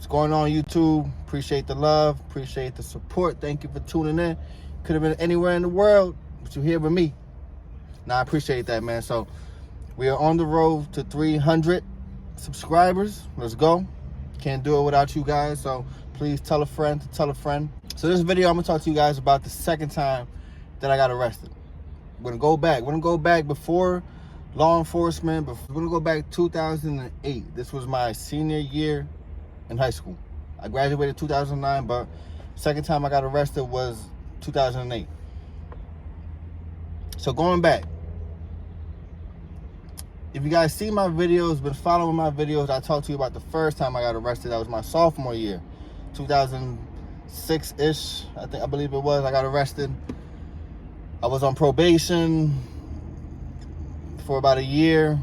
going on, YouTube? Appreciate the love. Appreciate the support. Thank you for tuning in. Could have been anywhere in the world, but you're here with me. Now, I appreciate that, man. So, we are on the road to 300 subscribers. Let's go. Can't do it without you guys. So, please tell a friend to tell a friend. So, this video, I'm going to talk to you guys about the second time that I got arrested. We're going to go back. We're going to go back before law enforcement. We're going to go back 2008. This was my senior year in high school. I graduated 2009, but second time I got arrested was 2008. So going back, if you guys see my videos, been following my videos, I talked to you about the first time I got arrested. That was my sophomore year, 2006-ish, I believe it was. I got arrested. I was on probation for about a year.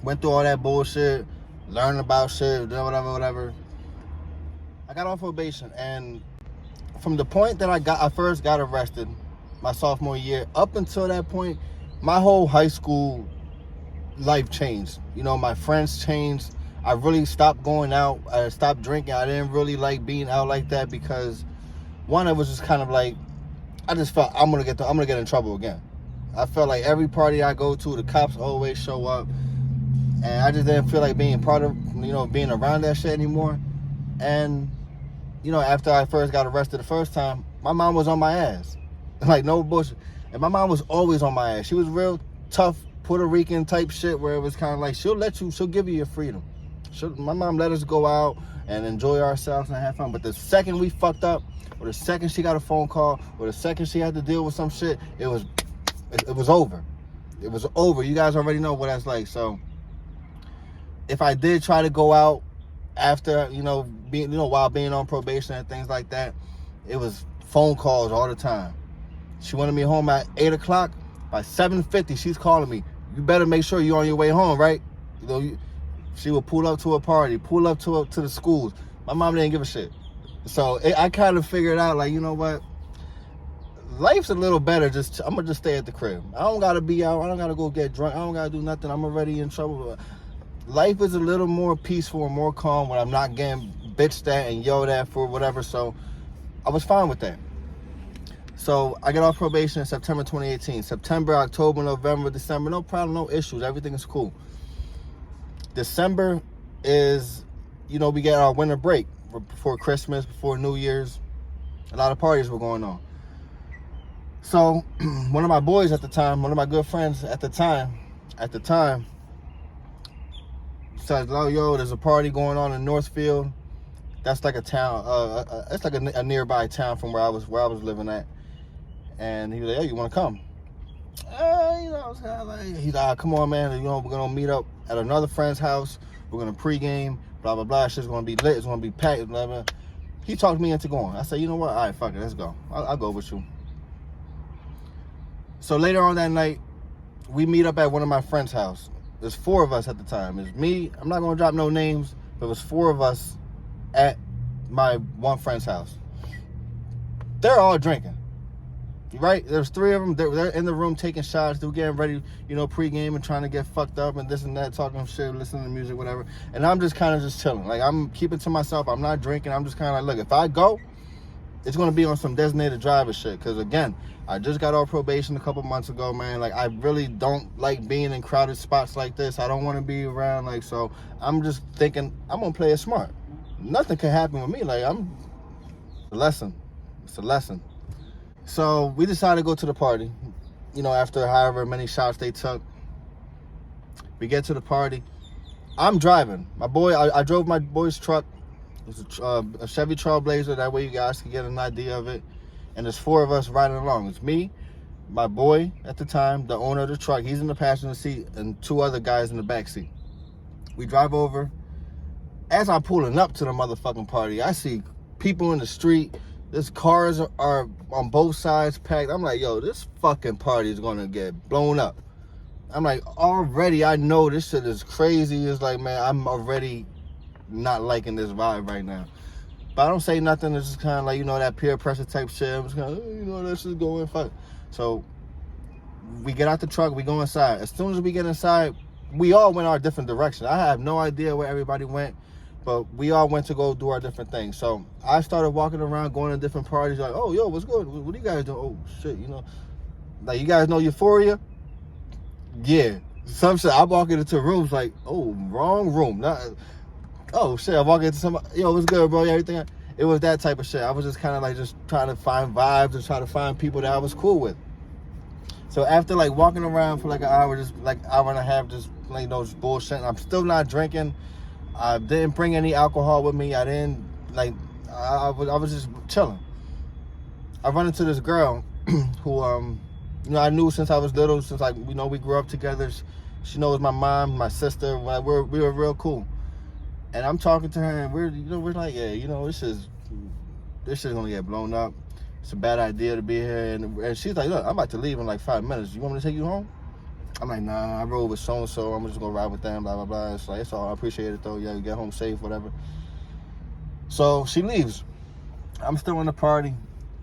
Went through all that bullshit, learned about shit, whatever. I got on probation, and from the point that I first got arrested, my sophomore year, up until that point, my whole high school life changed. You know, my friends changed. I really stopped going out. I stopped drinking. I didn't really like being out like that because, one, it was just kind of like, I just felt I'm gonna get in trouble again. I felt like every party I go to, the cops always show up, and I just didn't feel like being part of, being around that shit anymore. And, after I first got arrested the first time, my mom was on my ass. Like, no bullshit. And my mom was always on my ass. She was real tough Puerto Rican type shit where it was kind of like, she'll give you your freedom. My mom let us go out and enjoy ourselves and have fun. But the second we fucked up, or the second she got a phone call, or the second she had to deal with some shit, it was over. It was over. You guys already know what that's like. So if I did try to go out after, while being on probation and things like that, it was phone calls all the time. She wanted me home at 8 o'clock. By 7:50, she's calling me. You better make sure you're on your way home, right? She would pull up to a party, pull up to the schools. My mom didn't give a shit. So I kind of figured out, like, you know what? Life's a little better. I'm going to just stay at the crib. I don't got to be out. I don't got to go get drunk. I don't got to do nothing. I'm already in trouble. Life is a little more peaceful and more calm when I'm not getting bitched at and yelled at for whatever. So I was fine with that. So I get off probation in September 2018. September, October, November, December, no problem, no issues. Everything is cool. December is, we get our winter break before Christmas, before New Year's. A lot of parties were going on. So one of my boys at the time, one of my good friends at the time, said, yo, there's a party going on in Northfield. That's like a town, it's like a nearby town from where I was living at. And he was like, hey, you want to come? I was kind of like, he's like, come on, man. We're going to meet up at another friend's house. We're going to pregame, blah, blah, blah. Shit's going to be lit. It's going to be packed, blah, blah. He talked me into going. I said, you know what? All right, fuck it. Let's go. I'll go with you. So later on that night, we meet up at one of my friend's house. There's 4 of us at the time. It's me. I'm not going to drop no names, but it was 4 of us at my one friend's house. They're all drinking. Right? There's 3 of them. They're in the room taking shots. They're getting ready, pregame and trying to get fucked up and this and that, talking shit, listening to music, whatever. And I'm just kind of just chilling. Like, I'm keeping to myself. I'm not drinking. I'm just kind of like, look, if I go, it's going to be on some designated driver shit. Because, again, I just got off probation a couple months ago, man. Like, I really don't like being in crowded spots like this. I don't want to be around, like, so I'm just thinking I'm going to play it smart. Nothing can happen with me. Like, it's a lesson. It's a lesson. So we decided to go to the party, after however many shots they took. We get to the party. I'm driving. I drove my boy's truck. It was a Chevy Trailblazer. That way you guys can get an idea of it. And there's 4 of us riding along. It's me, my boy at the time, the owner of the truck. He's in the passenger seat, and 2 other guys in the back seat. We drive over. As I'm pulling up to the motherfucking party, I see people in the street. There's cars are on both sides packed. I'm like, yo, this fucking party is gonna get blown up. I'm like, already I know this shit is crazy. It's like, man, I'm already not liking this vibe right now. But I don't say nothing. It's just kind of like, that peer pressure type shit. I'm just kind of, let's just go and fuck. So we get out the truck, we go inside. As soon as we get inside, we all went our different directions. I have no idea where everybody went. But we all went to go do our different things. So I started walking around, going to different parties, like, oh, yo, what's good? What do you guys do? Oh, shit, you know. Like, you guys know Euphoria? Yeah. Some shit, I walk into rooms like, oh, wrong room. Oh, shit, I walk into somebody, yo, what's good, bro? Everything. It was that type of shit. I was just kind of like just trying to find vibes and try to find people that I was cool with. So after like walking around for like an hour, just like hour and a half, just like, you know, just bullshit. I'm still not drinking. I didn't bring any alcohol with me. I didn't, like, I was just chilling. I run into this girl who, you know, I knew since I was little, since, like, you know, we grew up together. She knows my mom, my sister. We were real cool. And I'm talking to her, and we're like, yeah, you know, this shit's gonna get blown up. It's a bad idea to be here. And she's like, look, I'm about to leave in like 5 minutes. You want me to take you home? I'm like, nah, I rode with so-and-so. I'm just going to ride with them, blah, blah, blah. It's like, it's all, I appreciate it, though. Yeah, you get home safe, whatever. So she leaves. I'm still in the party.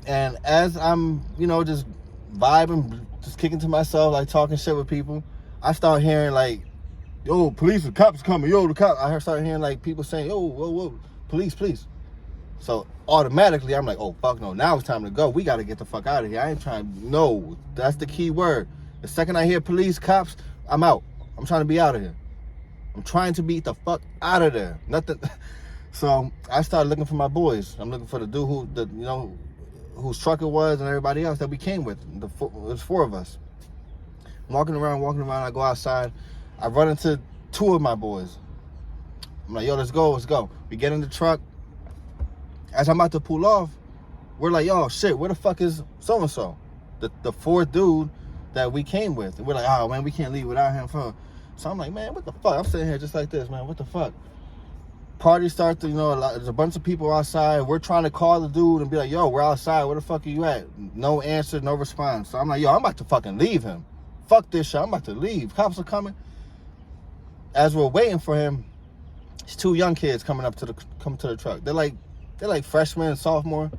And as I'm, you know, just vibing, just kicking to myself, like talking shit with people, I start hearing like, yo, police, the cops coming, yo, the cops. I started hearing like people saying, yo, whoa, police. So automatically, I'm like, oh, fuck no, now it's time to go. We got to get the fuck out of here. I ain't trying, no, that's the key word. The second I hear police, cops, I'm out. I'm trying to be out of here. I'm trying to be the fuck out of there. Nothing. So I started looking for my boys. I'm looking for the dude whose truck it was and everybody else that we came with. It was 4 of us. Walking around. I go outside. I run into 2 of my boys. I'm like, yo, let's go. We get in the truck. As I'm about to pull off, we're like, yo, shit, where the fuck is so-and-so? The 4th dude that we came with. And we're like, oh, man, we can't leave without him. So I'm like, man, what the fuck? I'm sitting here just like this, man. What the fuck? Party starts to, you know, there's a bunch of people outside. We're trying to call the dude and be like, yo, we're outside. Where the fuck are you at? No answer, no response. So I'm like, yo, I'm about to fucking leave him. Fuck this shit. I'm about to leave. Cops are coming. As we're waiting for him, there's 2 young kids coming to the truck. They're like freshmen, sophomore.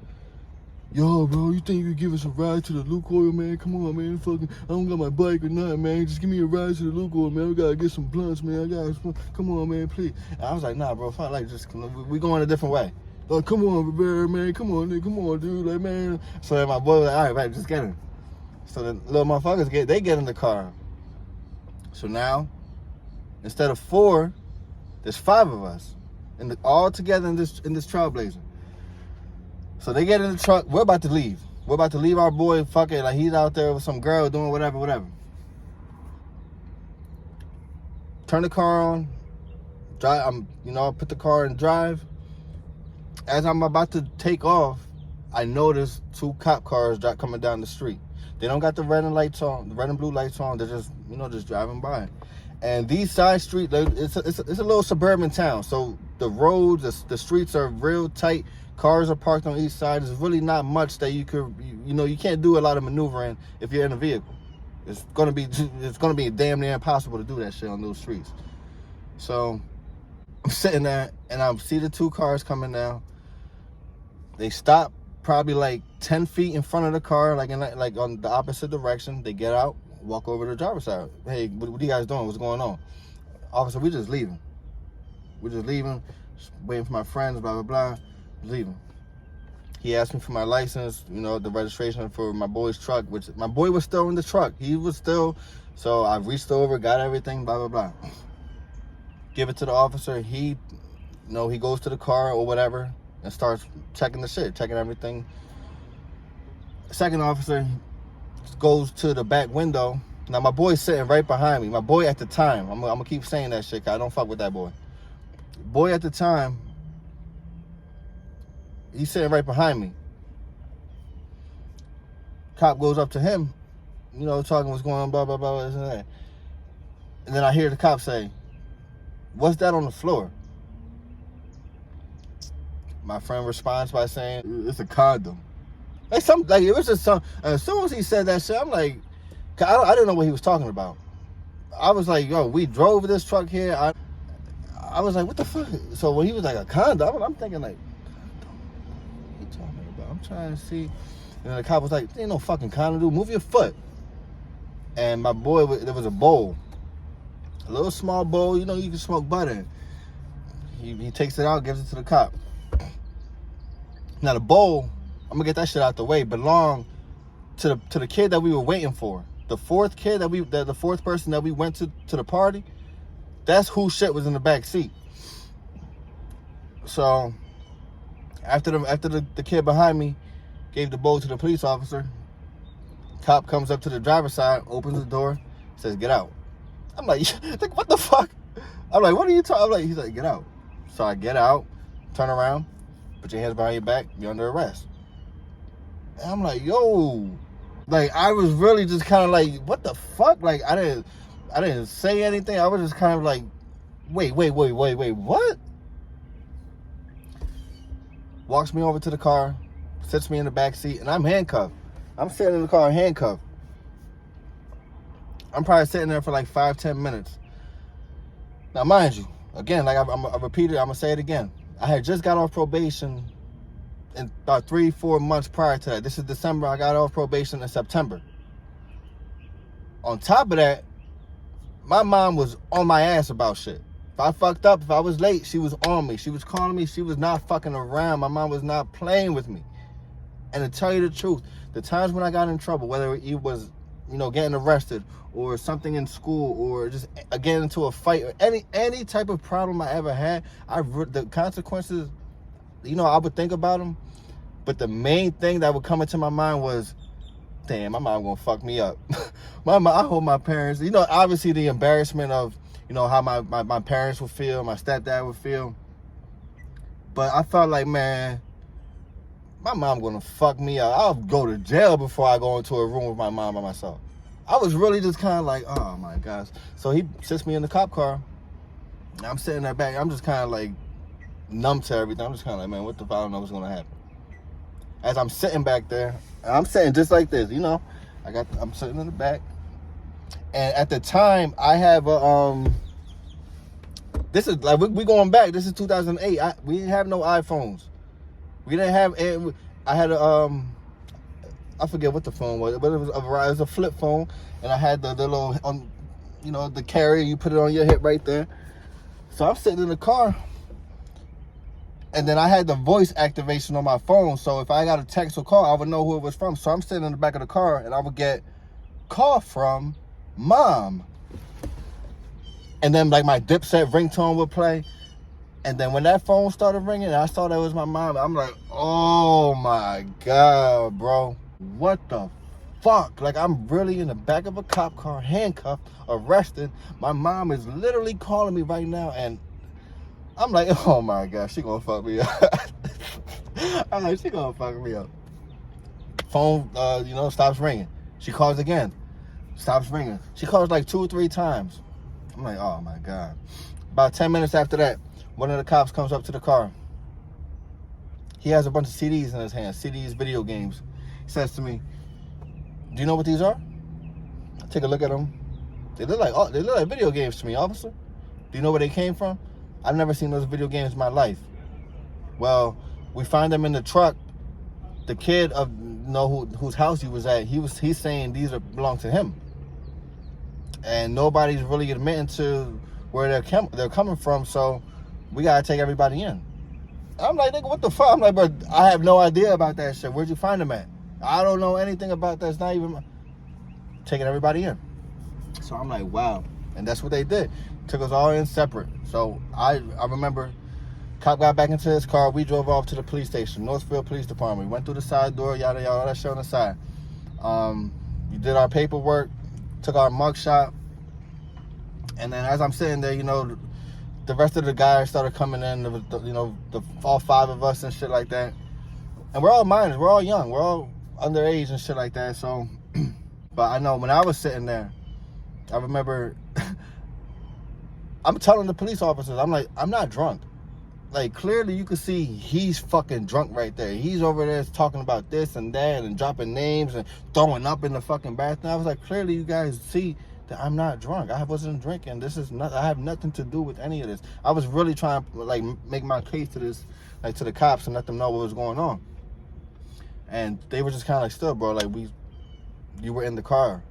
Yo, bro, you think you could give us a ride to the Lukoil, man? Come on, man. Fucking, I don't got my bike or nothing, man. Just give me a ride to the Lukoil, man. We gotta get some blunts, man. Come on, man, please. And I was like, nah, bro. Fine, like, just we going a different way. Like, come on, man. Come on, dude. Like, man. So then my boy was like, all right, just get in. So the little motherfuckers get in the car. So now, instead of 4, there's 5 of us, all together in this Trailblazer. So they get in the truck. We're about to leave. We're about to leave our boy. Fuck it. Like, he's out there with some girl doing whatever. Turn the car on. Drive. Put the car in drive. As I'm about to take off, I notice 2 cop cars coming down the street. They don't got the red and blue lights on. They're just, just driving by. And these side streets, it's a little suburban town. So the roads, the streets are real tight. Cars are parked on each side. There's really not much that you could, you can't do a lot of maneuvering if you're in a vehicle. It's gonna be damn near impossible to do that shit on those streets. So I'm sitting there and I see the 2 cars coming down. They stop probably like 10 feet in front of the car, like on the opposite direction. They get out, walk over to the driver's side. Hey, what are you guys doing? What's going on? Officer, we're just leaving. Just waiting for my friends, blah, blah, blah. Leaving. He asked me for my license, the registration for my boy's truck, which my boy was still in the truck. He was still, so I reached over, got everything, blah, blah, blah. Give it to the officer. He goes to the car or whatever and starts checking the shit, checking everything. Second officer goes to the back window. Now, my boy's sitting right behind me. My boy at the time, I'm going to keep saying that shit because I don't fuck with that boy. Boy at the time, he's sitting right behind me. Cop goes up to him, talking what's going on, blah, blah, blah, this and that. And then I hear the cop say, what's that on the floor? My friend responds by saying, it's a condom. It was just some, as soon as he said that shit, I'm like, I didn't know what he was talking about. I was like, yo, we drove this truck here. I was like, what the fuck? So when he was like, a condom, I'm thinking like, I'm trying to see. And the cop was like, ain't no fucking condom, dude. Move your foot. And my boy, there was a bowl. A little small bowl, you can smoke butter in. He takes it out, gives it to the cop. Now the bowl, I'm gonna get that shit out the way, belonged to the kid that we were waiting for. The fourth kid the fourth person that we went to the party, that's whose shit was in the back seat. So after the kid behind me gave the bowl to the police officer, cop comes up to the driver's side, opens the door, says, "Get out." I'm like, what the fuck? I'm like, what are you talking? I'm like, he's like, "Get out." So I get out, turn around, put your hands behind your back, you're under arrest. And I'm like, yo, like I was really just kind of like, what the fuck? Like I didn't say anything. I was just kind of like, wait, what? Walks me over to the car, sits me in the back seat, and I'm handcuffed. I'm sitting in the car handcuffed. I'm probably sitting there for like 5-10 minutes. Now, mind you, again, like I repeated, I'm gonna say it again. I had just got off probation in about 3-4 months prior to that. This is December. I got off probation in September. On top of that, my mom was on my ass about shit. If I fucked up, if I was late, she was on me. She was calling me. She was not fucking around. My mom was not playing with me. And to tell you the truth, the times when I got in trouble, whether it was, getting arrested or something in school or just getting into a fight or any type of problem I ever had, the consequences, I would think about them. But the main thing that would come into my mind was, damn, my mom gonna fuck me up. I hope my parents, obviously the embarrassment of, how my parents would feel, my stepdad would feel. But I felt like, man, my mom gonna fuck me up. I'll go to jail before I go into a room with my mom by myself. I was really just kind of like, oh my gosh. So he sits me in the cop car. I'm sitting there back. I'm just kind of like numb to everything. I'm just kind of like, man, what the fuck? I don't know what's gonna happen. As I'm sitting back there, I'm sitting just like this, I'm sitting in the back. And at the time, I have this is like, we going back. This is 2008. We didn't have no iPhones. We didn't have, I had I forget what the phone was, but it was a flip phone. And I had the little, the carrier, you put it on your hip right there. So I'm sitting in the car. And then I had the voice activation on my phone. So if I got a text or call, I would know who it was from. So I'm sitting in the back of the car and I would get call from Mom. And then like my Dipset ringtone would play. And then when that phone started ringing, I saw that was my mom. I'm like, oh my God, bro. What the fuck? Like I'm really in the back of a cop car, handcuffed, arrested. My mom is literally calling me right now. And I'm like, oh my God, she gonna fuck me up. I'm like, she gonna fuck me up. Phone, stops ringing. She calls again, stops ringing. She calls like 2 or 3 times. I'm like, oh my God. About 10 minutes after that, one of the cops comes up to the car. He has a bunch of CDs in his hands, CDs, video games. He says to me, "Do you know what these are?" I take a look at them. They look like video games to me, officer. Do you know where they came from? I've never seen those video games in my life. Well, we find them in the truck. The kid whose house he was at, he's saying these belong to him. And nobody's really admitting to where they're coming from, so we gotta take everybody in. I'm like, nigga, what the fuck? I'm like, bro, I have no idea about that shit. Where'd you find them at? I don't know anything about that. It's not even taking everybody in. So I'm like, wow. And that's what they did. Took us all in separate. So I remember, cop got back into his car. We drove off to the police station, Northfield Police Department. We went through the side door, yada, yada, all that shit on the side. We did our paperwork, took our mugshot. And then as I'm sitting there, the rest of the guys started coming in, all 5 of us and shit like that. And we're all minors, we're all young, we're all underage and shit like that. So, but I know when I was sitting there, I remember I'm telling the police officers, I'm like, I'm not drunk. Like, clearly you could see he's fucking drunk right there. He's over there talking about this and that and dropping names and throwing up in the fucking bathroom. I was like, clearly you guys see that I'm not drunk. I wasn't drinking. I have nothing to do with any of this. I was really trying to like make my case to this, like to the cops and let them know what was going on. And they were just kind of like, still, bro, like you were in the car.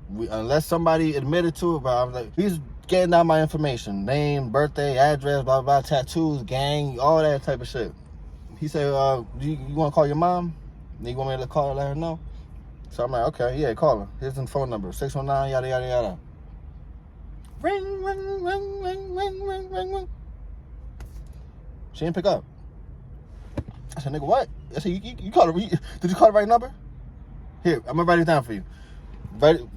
Unless somebody admitted to it, but I was like, getting down my information, name, birthday, address, blah, blah, tattoos, gang, all that type of shit. He said, you want to call your mom? And you want me to call her, let her know? So I'm like, okay, yeah, call her. Here's the phone number, 619, yada, yada, yada. Ring, ring, ring, ring, ring, ring, ring, ring. She didn't pick up. I said, nigga, what? I said, you called her, did you call the right number? Here, I'm going to write it down for you. Write it.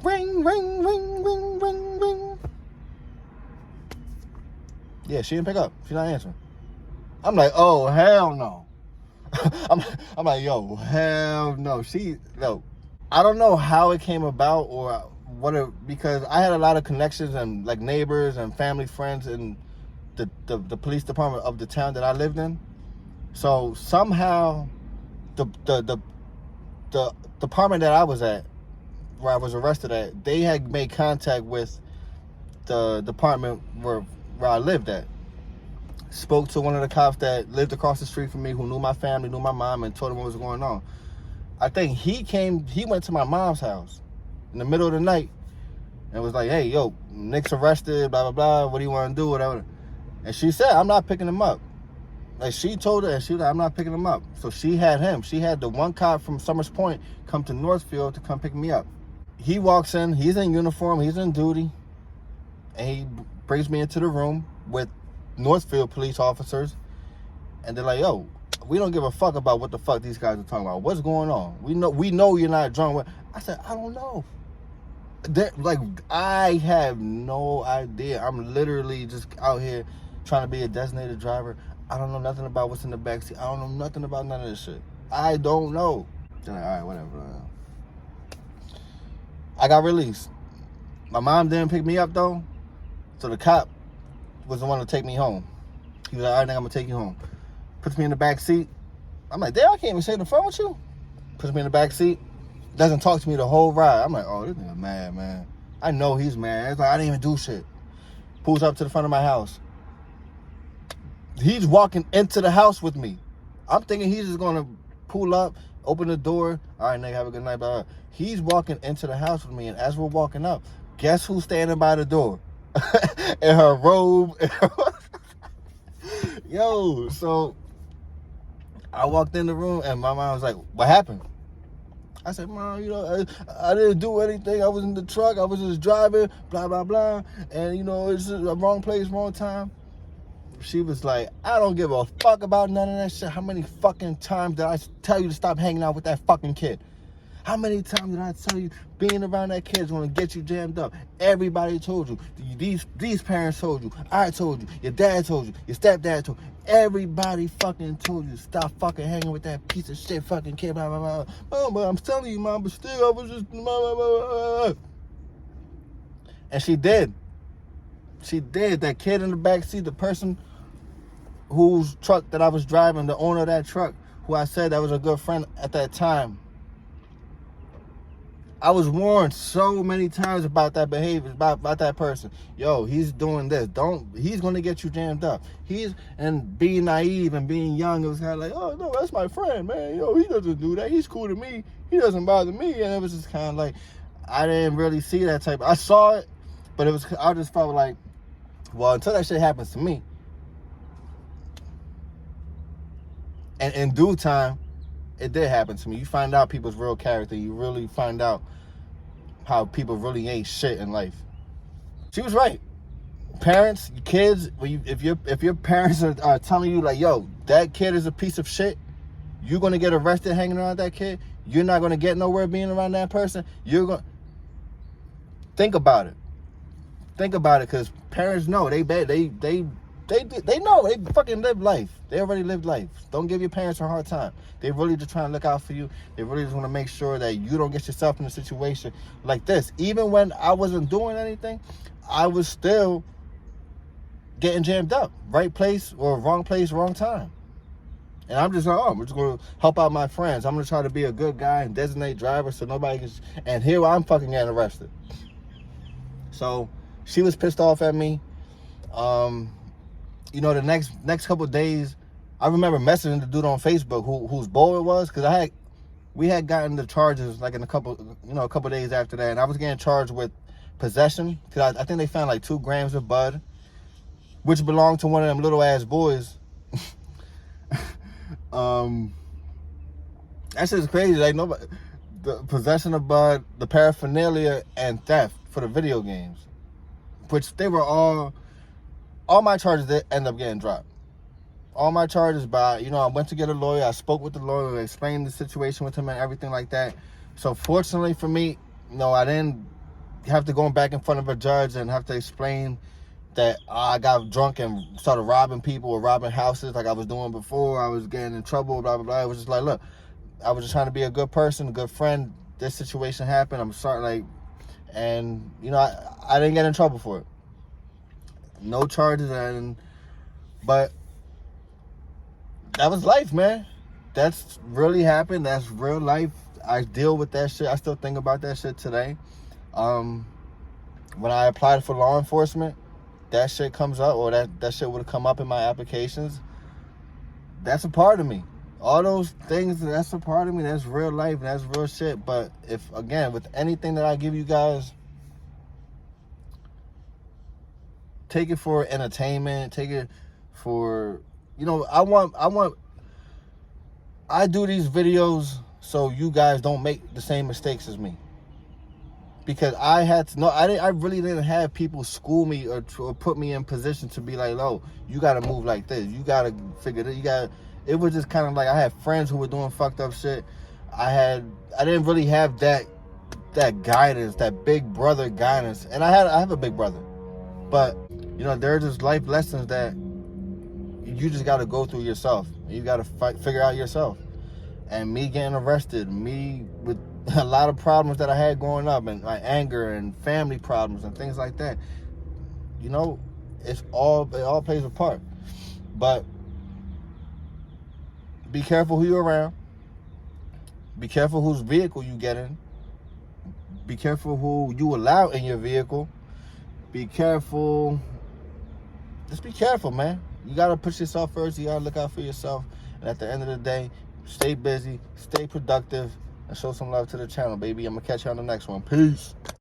Ring, ring, ring, ring, ring, ring. Yeah, she didn't pick up. She's not answering. I'm like, oh, hell no. I'm like, yo, hell no. No. I don't know how it came about or what because I had a lot of connections and like neighbors and family friends in the police department of the town that I lived in. So somehow the department that I was at, where I was arrested at, they had made contact with the department where I lived at. Spoke to one of the cops that lived across the street from me, who knew my family, knew my mom, and told him what was going on. I think he went to my mom's house in the middle of the night and was like, hey, yo, Nick's arrested, blah, blah, blah, what do you want to do, whatever. And she said, I'm not picking him up. Like, she told her, and she was like, I'm not picking him up. So she had him. She had the one cop from Summers Point come to Northfield to come pick me up. He walks in, he's in uniform, he's in duty, and he brings me into the room with Northfield police officers, and they're like, yo, we don't give a fuck about what the fuck these guys are talking about. What's going on? We know you're not drunk. I said, I don't know. Like, I have no idea. I'm literally just out here trying to be a designated driver. I don't know nothing about what's in the backseat. I don't know nothing about none of this shit. I don't know. They're like, all right, whatever. I got released. My mom didn't pick me up, though, so the cop was the one to take me home. He was like, all right, I'm going to take you home. Puts me in the back seat. I'm like, damn, I can't even sit in the front with you. Puts me in the back seat. Doesn't talk to me the whole ride. I'm like, oh, this nigga mad, man. I know he's mad. It's like, I didn't even do shit. Pulls up to the front of my house. He's walking into the house with me. I'm thinking he's just going to pull up, open the door. All right, nigga, have a good night, blah, blah. He's walking into the house with me, and as we're walking up, guess who's standing by the door? In her robe. Yo, so I walked in the room and my mom was like, what happened? I said, Mom, I didn't do anything. I was in the truck. I was just driving, blah, blah, blah. And, it's just a wrong place, wrong time. She was like, I don't give a fuck about none of that shit. How many fucking times did I tell you to stop hanging out with that fucking kid? How many times did I tell you being around that kid is going to get you jammed up? Everybody told you. These parents told you. I told you. Your dad told you. Your stepdad told you. Everybody fucking told you. Stop fucking hanging with that piece of shit fucking kid. Blah, blah, blah. Oh, but I'm telling you, Mom, but still, I was just... Blah, blah, blah, blah. And she did. She did. That kid in the back seat, the person whose truck that I was driving, the owner of that truck, who I said that was a good friend at that time, I was warned so many times about that behavior, about that person. Yo, he's doing this. He's going to get you jammed up. And being naive and being young, it was kind of like, oh, no, that's my friend, man. Yo, he doesn't do that. He's cool to me. He doesn't bother me. And it was just kind of like, I didn't really see that type. I saw it, but I just felt like, well, until that shit happens to me. And in due time, it did happen to me. You find out people's real character. You really find out how people really ain't shit in life. She was right. Parents, kids, if your parents are telling you like, yo, that kid is a piece of shit, you're gonna get arrested hanging around that kid. You're not gonna get nowhere being around that person. You're gonna think about it. Think about it, because parents know they know they fucking live life. They already lived life. Don't give your parents a hard time. They really just trying to look out for you. They really just want to make sure that you don't get yourself in a situation like this. Even when I wasn't doing anything, I was still getting jammed up. Right place, wrong time. And I'm just like, I'm just going to help out my friends. I'm going to try to be a good guy and designate driver so nobody gets... And here I'm fucking getting arrested. So she was pissed off at me. The next couple of days, I remember messaging the dude on Facebook whose boy it was, because we had gotten the charges like in a couple days after that, and I was getting charged with possession. Cause I think they found like 2 grams of bud, which belonged to one of them little ass boys. That shit's crazy. Like, nobody, the possession of bud, the paraphernalia, and theft for the video games, which they were all my charges that end up getting dropped. All my charges by, I went to get a lawyer. I spoke with the lawyer, explained the situation with him and everything like that. So fortunately for me, I didn't have to go back in front of a judge and have to explain that I got drunk and started robbing people or robbing houses like I was doing before. I was getting in trouble, blah, blah, blah. It was just like, look, I was just trying to be a good person, a good friend. This situation happened. I'm sorry, and, I didn't get in trouble for it. No charges, but that was life, man. That's really happened. That's real life. I deal with that shit. I still think about that shit today. When I applied for law enforcement, that shit comes up, or that shit would have come up in my applications. That's a part of me. All those things, that's a part of me. That's real life. That's real shit. But with anything that I give you guys, take it for entertainment. Take it for, I do these videos so you guys don't make the same mistakes as me. Because I really didn't have people school me or put me in position to be like, oh, you got to move like this. You got to figure this. It was just kind of like I had friends who were doing fucked up shit. I didn't really have that guidance, that big brother guidance. And I have a big brother. But, there are just life lessons that you just got to go through yourself. You got to figure out yourself. And me getting arrested, me with a lot of problems that I had growing up, and my anger and family problems and things like that, it all plays a part. But be careful who you're around. Be careful whose vehicle you get in. Be careful who you allow in your vehicle. Be careful. Just be careful, man. You got to put yourself first. You got to look out for yourself. And at the end of the day, stay busy, stay productive, and show some love to the channel, baby. I'm going to catch you on the next one. Peace.